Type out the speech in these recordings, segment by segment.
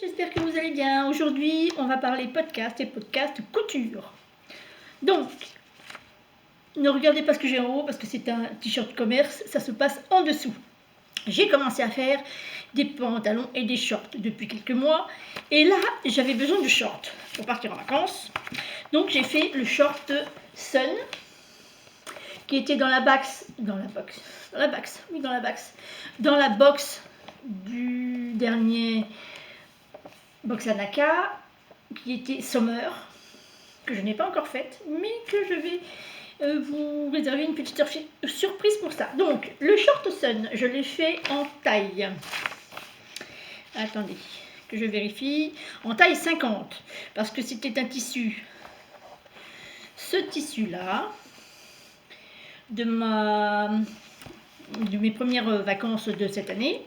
J'espère que vous allez bien. Aujourd'hui, on va parler podcast et podcast couture. Donc, ne regardez pas ce que j'ai en haut parce que c'est un t-shirt commerce, ça se passe en dessous. J'ai commencé à faire des pantalons et des shorts depuis quelques mois. Et là, j'avais besoin de shorts pour partir en vacances. Donc, j'ai fait le short Sun qui était dans la box du dernier Box Anaka, qui était Summer, que je n'ai pas encore faite, mais que je vais vous réserver une petite surprise pour ça. Donc, le short Sun, je l'ai fait en taille. Attendez, que je vérifie. En taille 50, parce que c'était un tissu. Ce tissu-là, de mes premières vacances de cette année,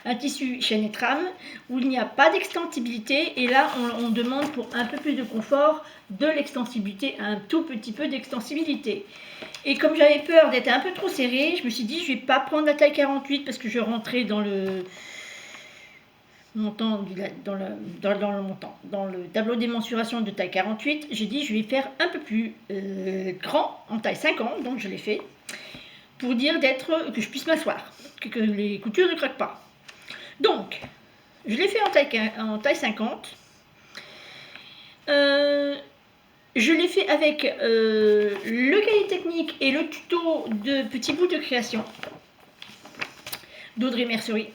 un tissu chaîne et trame où il n'y a pas d'extensibilité, et là on demande pour un peu plus de confort de l'extensibilité, un tout petit peu d'extensibilité. Et comme j'avais peur d'être un peu trop serré, je me suis dit je vais pas prendre la taille 48 parce que je rentrais dans le montant, dans le tableau des mensurations de taille 48. J'ai dit je vais faire un peu plus grand en taille 50, donc je l'ai fait pour dire que je puisse m'asseoir, que les coutures ne craquent pas. Donc, je l'ai fait en taille 50. Je l'ai fait avec le cahier technique et le tuto de Petits bouts de création d'Audrey Mercerie.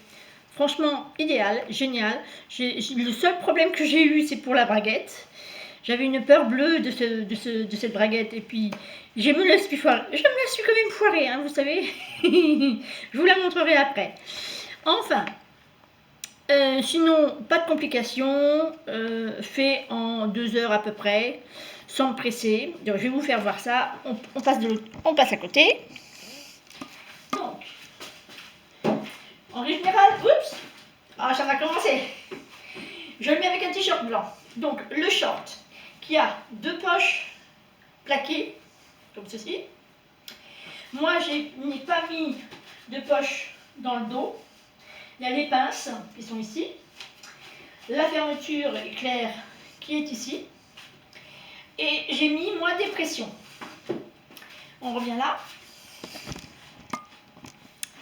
Franchement, idéal, génial. Le seul problème que j'ai eu, c'est pour la braguette. J'avais une peur bleue de cette braguette, et puis je me la suis quand même foirée, hein, vous savez. Je vous la montrerai après. Enfin, sinon, pas de complications, fait en 2 heures à peu près, sans me presser. Donc, je vais vous faire voir ça. On passe à côté. Donc, en général, ça va commencer. Je le mets avec un t-shirt blanc. Donc, le short qui a 2 poches plaquées, comme ceci. Moi, je n'ai pas mis de poche dans le dos. Il y a les pinces qui sont ici. La fermeture éclair qui est ici. Et j'ai mis, moi, des pressions. On revient là.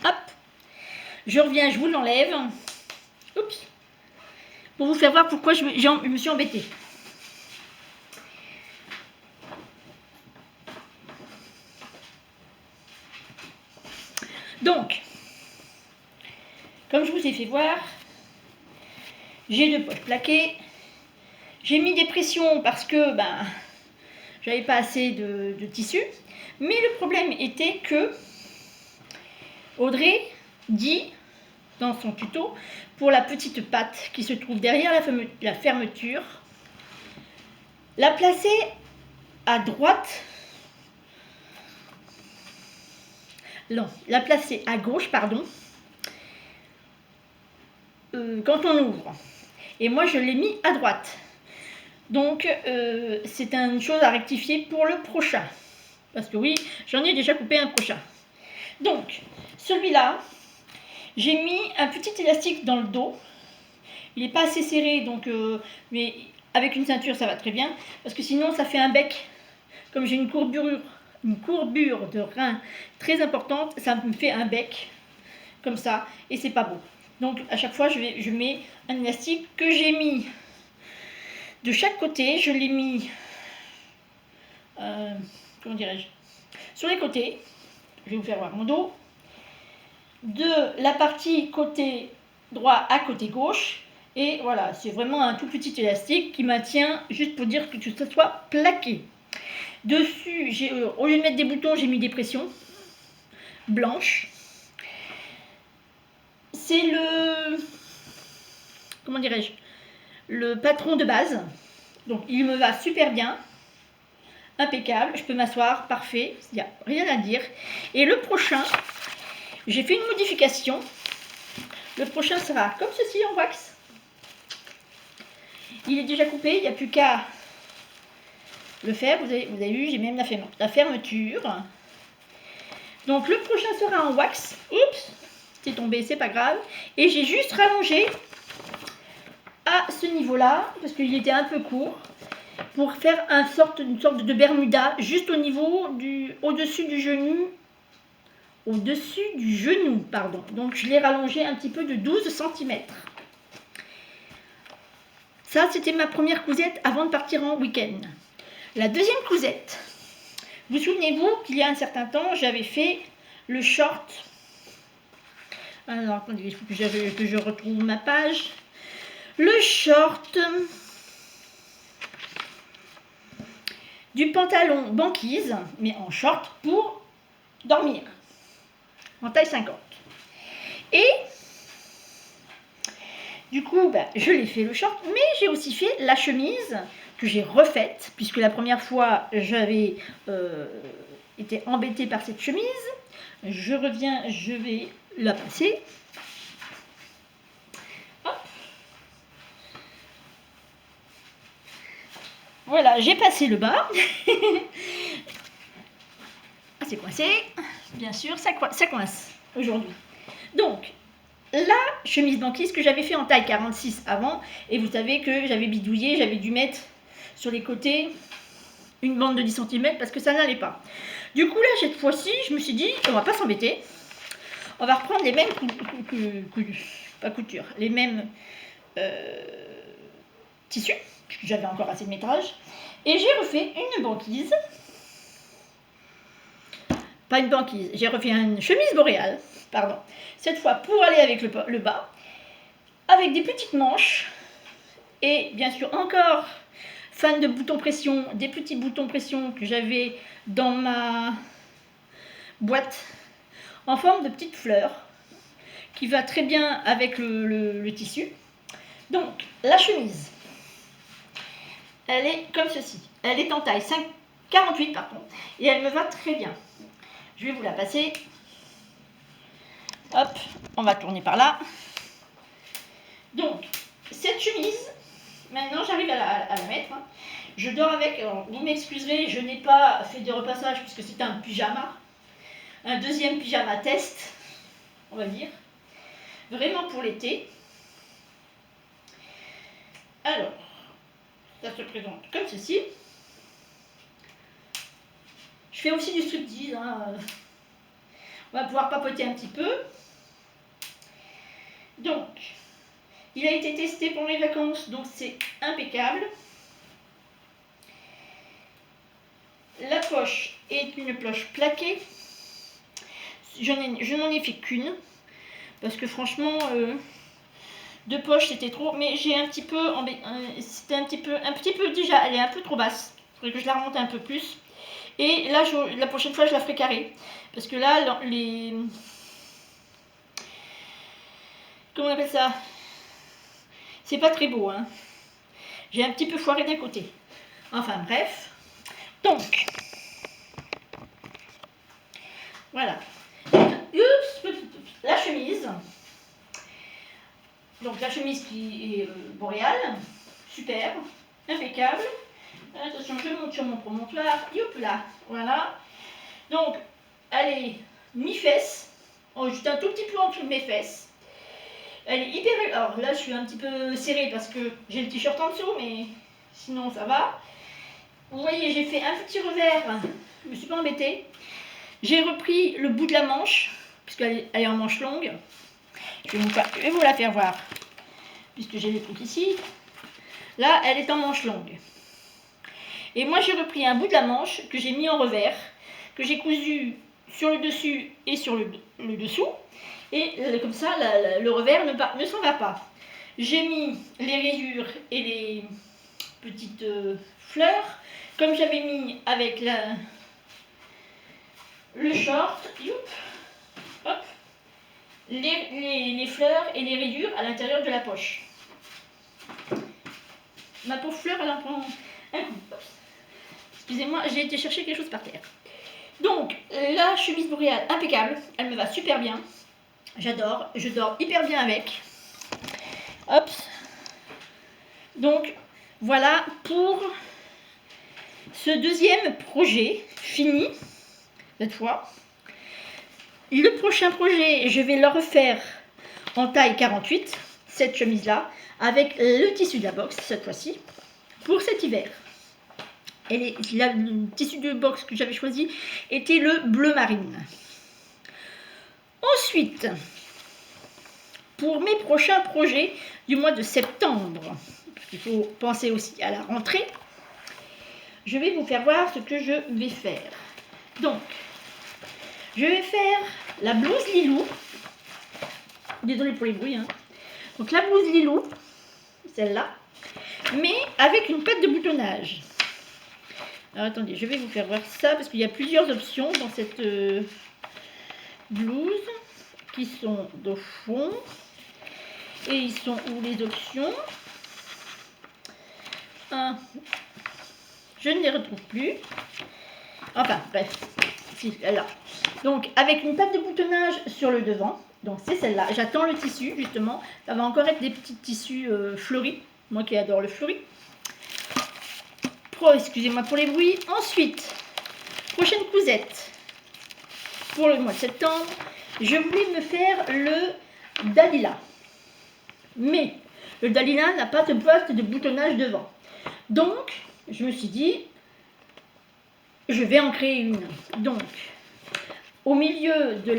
Hop. Je reviens, je vous l'enlève. Oups. Pour vous faire voir pourquoi je me suis embêtée. Donc, comme je vous ai fait voir, j'ai 2 poches plaquées. J'ai mis des pressions parce que j'avais pas assez de tissu. Mais le problème était que Audrey dit dans son tuto, pour la petite patte qui se trouve derrière la fermeture, la placer à droite. Non, la placer à gauche, pardon, quand on ouvre. Et moi, je l'ai mis à droite. Donc, c'est une chose à rectifier pour le prochain. Parce que oui, j'en ai déjà coupé un prochain. Donc, celui-là, j'ai mis un petit élastique dans le dos. Il n'est pas assez serré, donc, mais avec une ceinture, ça va très bien. Parce que sinon, ça fait un bec. Comme j'ai une courbure de rein très importante, ça me fait un bec comme ça, et c'est pas beau. Donc à chaque fois je mets un élastique que j'ai mis de chaque côté. Je l'ai mis comment dirais-je, sur les côtés. Je vais vous faire voir mon dos, de la partie côté droit à côté gauche, et voilà, c'est vraiment un tout petit élastique qui maintient, juste pour dire que tout ça soit plaqué. Dessus, au lieu de mettre des boutons, j'ai mis des pressions blanches. C'est comment dirais-je, le patron de base. Donc il me va super bien, impeccable, je peux m'asseoir, parfait, il n'y a rien à dire. Et le prochain, j'ai fait une modification. Le prochain sera comme ceci en wax. Il est déjà coupé, il n'y a plus qu'à le faire. Vous avez vu, j'ai même la fermeture. Donc le prochain sera en wax. Oups, c'est tombé, c'est pas grave. Et j'ai juste rallongé à à ce niveau-là, parce qu'il était un peu court, pour faire une sorte de bermuda, juste au niveau au-dessus du genou. Pardon. Donc je l'ai rallongé un petit peu de 12 cm. Ça, c'était ma première cousette avant de partir en week-end. La deuxième cousette, vous souvenez-vous qu'il y a un certain temps, j'avais fait le short. Alors, attendez, il faut que je retrouve ma page. Le short du pantalon banquise, mais en short pour dormir, en taille 50. Et du coup, je l'ai fait le short, mais j'ai aussi fait la chemise que j'ai refaite, puisque la première fois, j'avais été embêtée par cette chemise. Je reviens, je vais la passer. Hop. Voilà, j'ai passé le bas. Ah, c'est coincé. Bien sûr, ça coince aujourd'hui. Donc, la chemise banquise que j'avais fait en taille 46 avant, et vous savez que j'avais bidouillé, j'avais dû mettre sur les côtés une bande de 10 cm parce que ça n'allait pas. Du coup là, cette fois-ci, je me suis dit, on va pas s'embêter, on va reprendre les mêmes coutures, les mêmes tissus, puisque j'avais encore assez de métrage, et j'ai refait une banquise, pas une banquise, j'ai refait une chemise boréale, pardon, cette fois pour aller avec le bas, avec des petites manches, et bien sûr encore fan de boutons pression, des petits boutons pression que j'avais dans ma boîte en forme de petites fleurs, qui va très bien avec le tissu. Donc la chemise, elle est comme ceci, elle est en taille 48 par contre, et elle me va très bien. Je vais vous la passer. Hop, on va tourner par là. Donc, cette chemise, maintenant j'arrive à la mettre. Je dors avec, alors vous m'excuserez, je n'ai pas fait de repassage puisque c'est un pyjama. Un deuxième pyjama test, on va dire. Vraiment pour l'été. Alors, ça se présente comme ceci. Je fais aussi du striptease. On va pouvoir papoter un petit peu. Donc, il a été testé pour les vacances, donc c'est impeccable. La poche est une poche plaquée. Je n'en ai fait qu'une, parce que franchement, deux poches c'était trop. Mais j'ai un petit peu, c'était un petit peu déjà, elle est un peu trop basse. Il faudrait que je la remonte un peu plus. Et là, la prochaine fois, je la ferai carrée, parce que là, comment on appelle ça? C'est pas très beau, hein. J'ai un petit peu foiré d'un côté. Enfin bref. Donc, voilà. La chemise. Donc la chemise qui est boréale. Super. Impeccable. Attention, je monte sur mon promontoire. Youp là. Voilà. Donc, elle est mi-fesse. Juste un tout petit peu en dessous de mes fesses. Elle est hyper... Alors là, je suis un petit peu serrée parce que j'ai le t-shirt en dessous, mais sinon ça va. Vous voyez, j'ai fait un petit revers. Je me suis pas embêtée. J'ai repris le bout de la manche, puisqu'elle est en manche longue. Je vais vous la faire voir, puisque j'ai les trucs ici. Là, elle est en manche longue. Et moi, j'ai repris un bout de la manche que j'ai mis en revers, que j'ai cousu sur le dessus et sur le dessous. Et comme ça, le revers ne s'en va pas. J'ai mis les rayures et les petites fleurs, comme j'avais mis avec le short. Youp, hop, les fleurs et les rayures à l'intérieur de la poche. Ma pauvre fleur, elle en prend un coup. Excusez-moi, j'ai été chercher quelque chose par terre. Donc, la chemise boréale, impeccable. Elle me va super bien. J'adore. Je dors hyper bien avec. Hop. Donc, voilà pour ce deuxième projet fini, cette fois. Le prochain projet, je vais le refaire en taille 48. cette chemise-là avec le tissu de la box, cette fois-ci, pour cet hiver. Et le tissu de box que j'avais choisi était le bleu marine. Ensuite, pour mes prochains projets du mois de septembre, parce qu'il faut penser aussi à la rentrée, je vais vous faire voir ce que je vais faire. Donc, je vais faire la blouse Lilou. Désolée pour les bruits. Hein. Donc la blouse Lilou, celle-là, mais avec une patte de boutonnage. Alors attendez, je vais vous faire voir ça parce qu'il y a plusieurs options dans cette blouse qui sont de fond. Et ils sont où les options? Je ne les retrouve plus. Enfin, bref. Si, là. Donc, avec une patte de boutonnage sur le devant. Donc, c'est celle-là. J'attends le tissu, justement. Ça va encore être des petits tissus fleuris. Moi qui adore le fleuri. Excusez-moi pour les bruits. Ensuite, prochaine cousette. Pour le mois de septembre, je voulais me faire le Dalila. Mais le Dalila n'a pas de patte de boutonnage devant. Donc, je me suis dit, je vais en créer une. Donc, au milieu de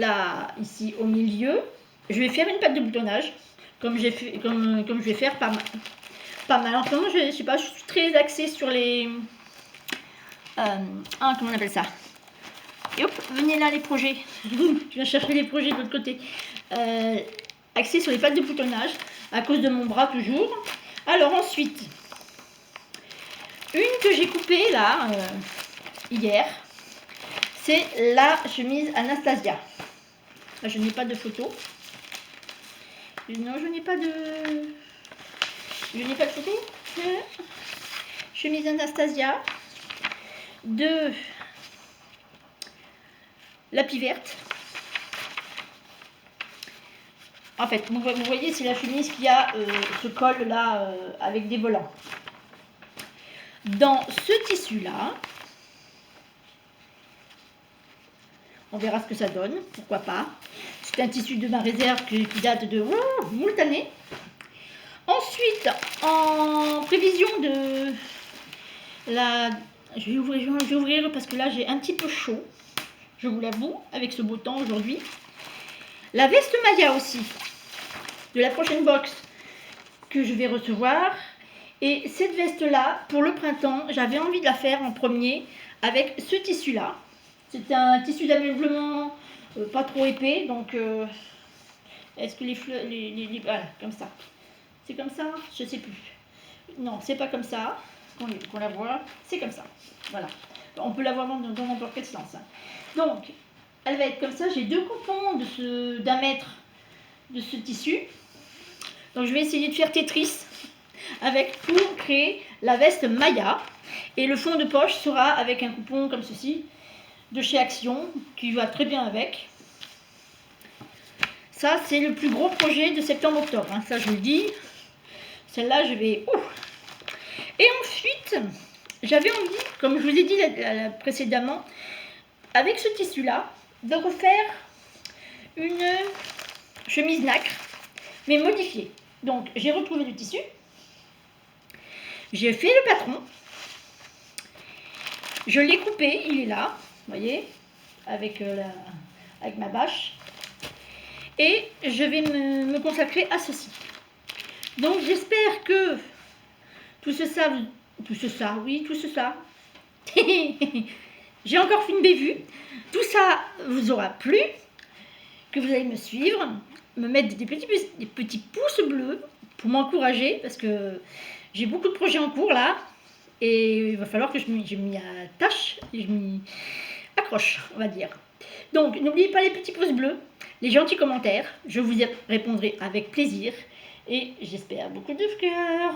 ici au milieu, je vais faire une patte de boutonnage, comme je vais faire pas mal. En ce moment, je sais pas, je suis très axée sur les, comment on appelle ça? Et hop, venez là les projets. Je viens chercher les projets de l'autre côté. Axée sur les pattes de boutonnage, à cause de mon bras toujours. Alors ensuite, une que j'ai coupée là, hier, c'est la chemise Anastasia. Je n'ai pas de photo. Non, je n'ai pas de photo. Chemise Anastasia de Lapis Verte. En fait, vous voyez, c'est la chemise qui a ce col là avec des volants. Dans ce tissu là, on verra ce que ça donne, pourquoi pas. C'est un tissu de ma réserve qui date de moult années. Ensuite, en prévision de la... Je vais ouvrir parce que là j'ai un petit peu chaud, je vous l'avoue, avec ce beau temps aujourd'hui. La veste Maya aussi, de la prochaine box que je vais recevoir. Et cette veste-là, pour le printemps, j'avais envie de la faire en premier avec ce tissu-là. C'est un tissu d'ameublement pas trop épais, donc est-ce que les fleurs, voilà, comme ça. C'est comme ça? Je sais plus. Non, c'est pas comme ça qu'on la voit. C'est comme ça. Voilà. On peut la voir dans n'importe quel sens. Hein. Donc, elle va être comme ça. J'ai 2 coupons d'1 mètre de ce tissu. Donc, je vais essayer de faire Tetris avec pour créer la veste Maya. Et le fond de poche sera avec un coupon comme ceci de chez Action qui va très bien avec. Ça, c'est le plus gros projet de septembre-octobre. Hein. Ça, je vous le dis. Celle-là, je vais... Et ensuite, j'avais envie, comme je vous ai dit précédemment, avec ce tissu-là, de refaire une chemise nacre, mais modifiée. Donc, j'ai retrouvé le tissu. J'ai fait le patron. Je l'ai coupé, il est là, vous voyez, avec ma bâche. Et je vais me consacrer à ceci. Donc j'espère que tout ce ça, j'ai encore fait une bévue, tout ça vous aura plu, que vous allez me suivre, me mettre des petits pouces bleus pour m'encourager, parce que j'ai beaucoup de projets en cours là, et il va falloir que je m'y attache, et je m'y accroche, on va dire. Donc n'oubliez pas les petits pouces bleus, les gentils commentaires, je vous y répondrai avec plaisir. Et j'espère beaucoup de cœur.